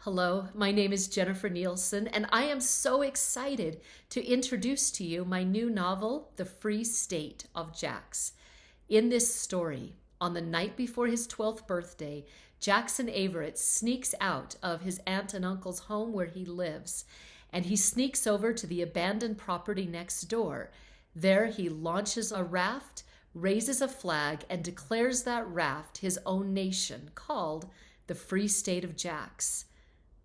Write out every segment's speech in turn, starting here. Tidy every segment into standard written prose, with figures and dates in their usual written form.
Hello, my name is Jennifer Nielsen, and I am so excited to introduce to you my new novel, The Free State of JAX. In this story, on the night before his 12th birthday, Jackson Averett sneaks out of his aunt and uncle's home where he lives, and he sneaks over to the abandoned property next door. There he launches a raft, raises a flag, and declares that raft his own nation, called the Free State of JAX.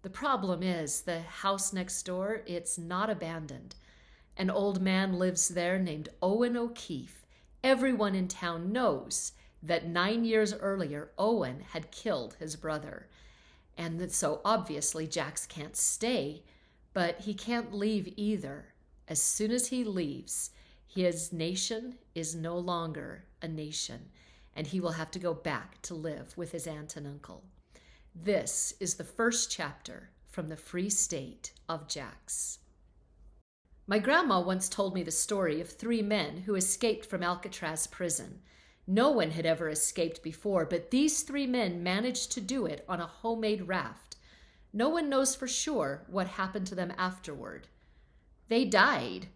The problem is, the house next door, it's not abandoned. An old man lives there named Owen O'Keefe. Everyone in town knows that 9 years earlier, Owen had killed his brother. And so obviously Jax can't stay, but he can't leave either. As soon as he leaves, his nation is no longer a nation, and he will have to go back to live with his aunt and uncle. This is the first chapter from the Free State of JAX. My grandma once told me the story of 3 men who escaped from Alcatraz prison. No one had ever escaped before, but these 3 men managed to do it on a homemade raft. No one knows for sure what happened to them afterward. They died.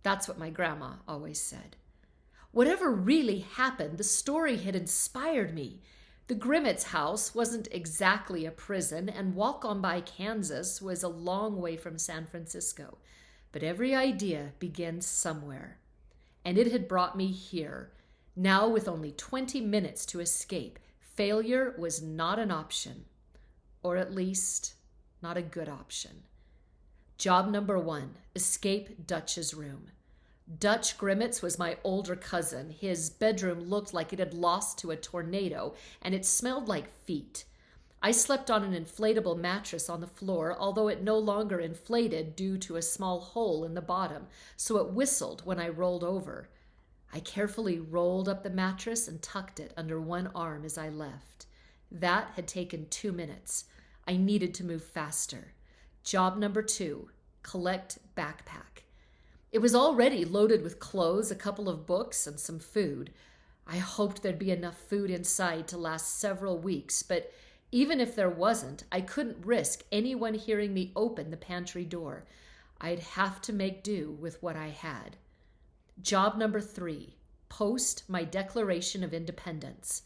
That's what my grandma always said. Whatever really happened, the story had inspired me. The Grimmett's house wasn't exactly a prison, and Walk-on-By, Kansas was a long way from San Francisco. But every idea begins somewhere. And it had brought me here. Now, with only 20 minutes to escape, failure was not an option. Or at least, not a good option. Job number 1, escape Dutch's room. Dutch Grimmett's was my older cousin. His bedroom looked like it had lost to a tornado, and it smelled like feet. I slept on an inflatable mattress on the floor, although it no longer inflated due to a small hole in the bottom, so it whistled when I rolled over. I carefully rolled up the mattress and tucked it under one arm as I left. That had taken 2 minutes. I needed to move faster. Job number 2, collect backpack. It was already loaded with clothes, a couple of books, and some food. I hoped there'd be enough food inside to last several weeks, but even if there wasn't, I couldn't risk anyone hearing me open the pantry door. I'd have to make do with what I had. Job number 3, post my Declaration of Independence.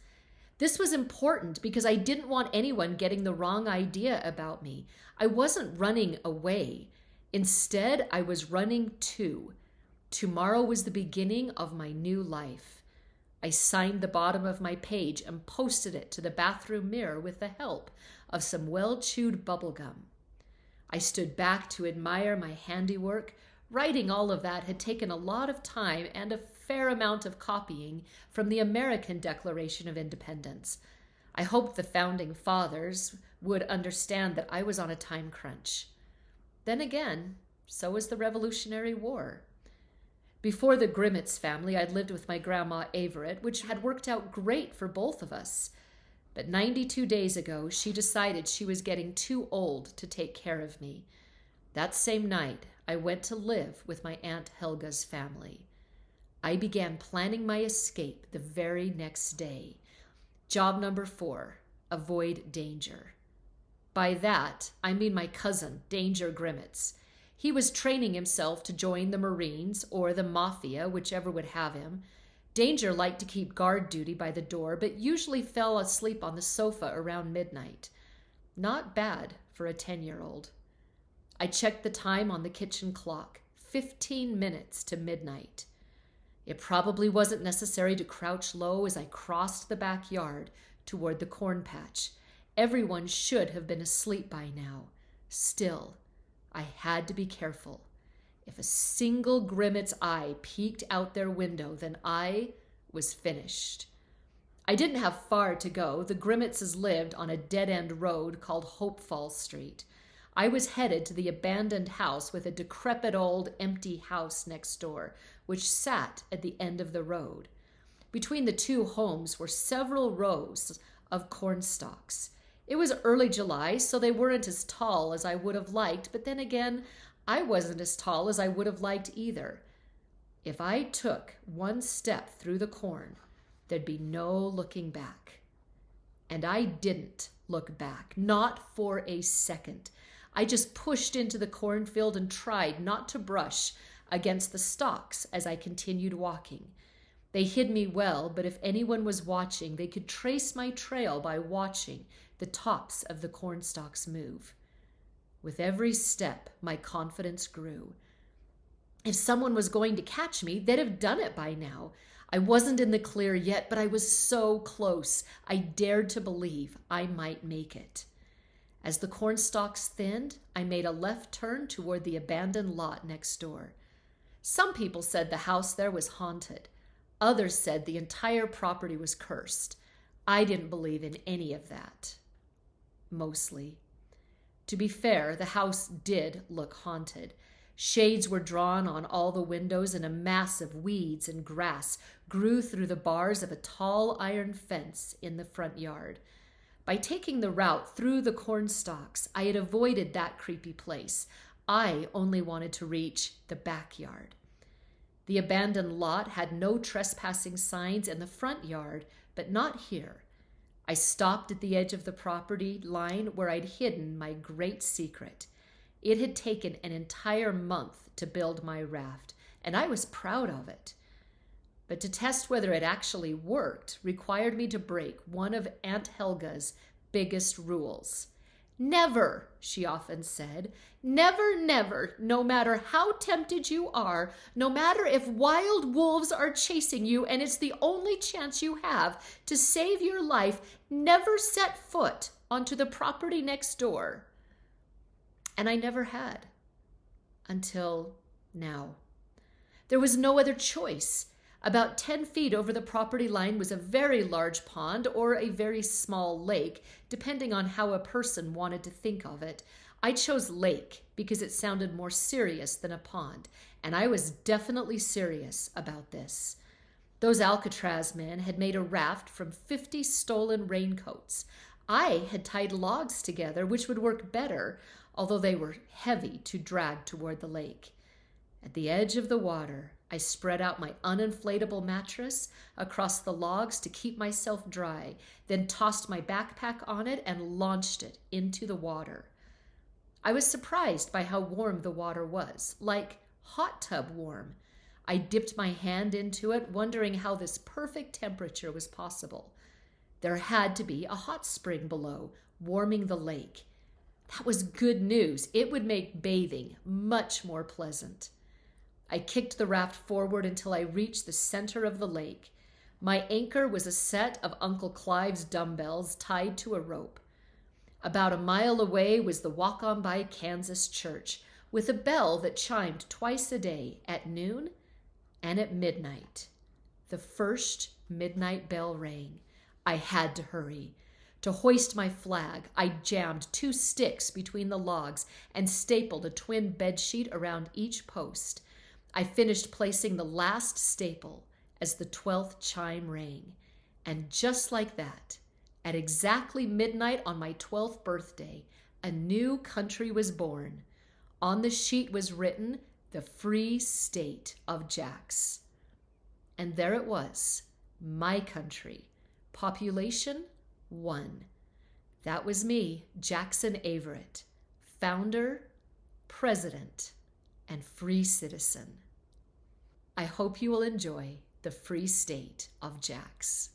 This was important because I didn't want anyone getting the wrong idea about me. I wasn't running away. Instead, I was running to. Tomorrow was the beginning of my new life. I signed the bottom of my page and posted it to the bathroom mirror with the help of some well-chewed bubble gum. I stood back to admire my handiwork. Writing all of that had taken a lot of time and a fair amount of copying from the American Declaration of Independence. I hoped the founding fathers would understand that I was on a time crunch. Then again, so was the Revolutionary War. Before the Grimmett's family, I'd lived with my grandma Averett, which had worked out great for both of us. But 92 days ago, she decided she was getting too old to take care of me. That same night, I went to live with my Aunt Helga's family. I began planning my escape the very next day. Job number 4, avoid danger. By that, I mean my cousin, Danger Grimmett's. He was training himself to join the Marines or the Mafia, whichever would have him. Danger liked to keep guard duty by the door, but usually fell asleep on the sofa around midnight. Not bad for a 10-year-old. I checked the time on the kitchen clock, 15 minutes to midnight. It probably wasn't necessary to crouch low as I crossed the backyard toward the corn patch. Everyone should have been asleep by now. Still, I had to be careful. If a single Grimmett's eye peeked out their window, then I was finished. I didn't have far to go. The Grimmett's lived on a dead-end road called Hopefall Street. I was headed to the abandoned house with a decrepit old empty house next door, which sat at the end of the road. Between the 2 homes were several rows of corn stalks. It was early July, so they weren't as tall as I would have liked, but then again, I wasn't as tall as I would have liked either. If I took one step through the corn, there'd be no looking back. And I didn't look back, not for a second. I just pushed into the cornfield and tried not to brush against the stalks as I continued walking. They hid me well, but if anyone was watching, they could trace my trail by watching the tops of the corn stalks move. With every step, my confidence grew. If someone was going to catch me, they'd have done it by now. I wasn't in the clear yet, but I was so close. I dared to believe I might make it. As the corn stalks thinned, I made a left turn toward the abandoned lot next door. Some people said the house there was haunted. Others said the entire property was cursed. I didn't believe in any of that. Mostly. To be fair, the house did look haunted. Shades were drawn on all the windows, and a mass of weeds and grass grew through the bars of a tall iron fence in the front yard. By taking the route through the corn stalks, I had avoided that creepy place. I only wanted to reach the backyard. The abandoned lot had no trespassing signs in the front yard, but not here. I stopped at the edge of the property line where I'd hidden my great secret. It had taken an entire month to build my raft, and I was proud of it. But to test whether it actually worked required me to break one of Aunt Helga's biggest rules. Never, she often said, never, never, no matter how tempted you are, no matter if wild wolves are chasing you and it's the only chance you have to save your life, never set foot onto the property next door. And I never had. Until now. There was no other choice. About 10 feet over the property line was a very large pond or a very small lake, depending on how a person wanted to think of it. I chose lake because it sounded more serious than a pond, and I was definitely serious about this. Those Alcatraz men had made a raft from 50 stolen raincoats. I had tied logs together, which would work better, although they were heavy to drag toward the lake. At the edge of the water, I spread out my uninflatable mattress across the logs to keep myself dry, then tossed my backpack on it and launched it into the water. I was surprised by how warm the water was, like hot tub warm. I dipped my hand into it, wondering how this perfect temperature was possible. There had to be a hot spring below, warming the lake. That was good news. It would make bathing much more pleasant. I kicked the raft forward until I reached the center of the lake. My anchor was a set of Uncle Clive's dumbbells tied to a rope. About a mile away was the Walk-On-By Kansas church, with a bell that chimed twice a day, at noon and at midnight. The first midnight bell rang. I had to hurry. To hoist my flag, I jammed 2 sticks between the logs and stapled a twin bedsheet around each post. I finished placing the last staple as the 12th chime rang. And just like that, at exactly midnight on my 12th birthday, a new country was born. On the sheet was written, "The Free State of JAX." And there it was, my country. Population 1. That was me, Jackson Averett, founder, president, and free citizen. I hope you will enjoy the free state of JAX.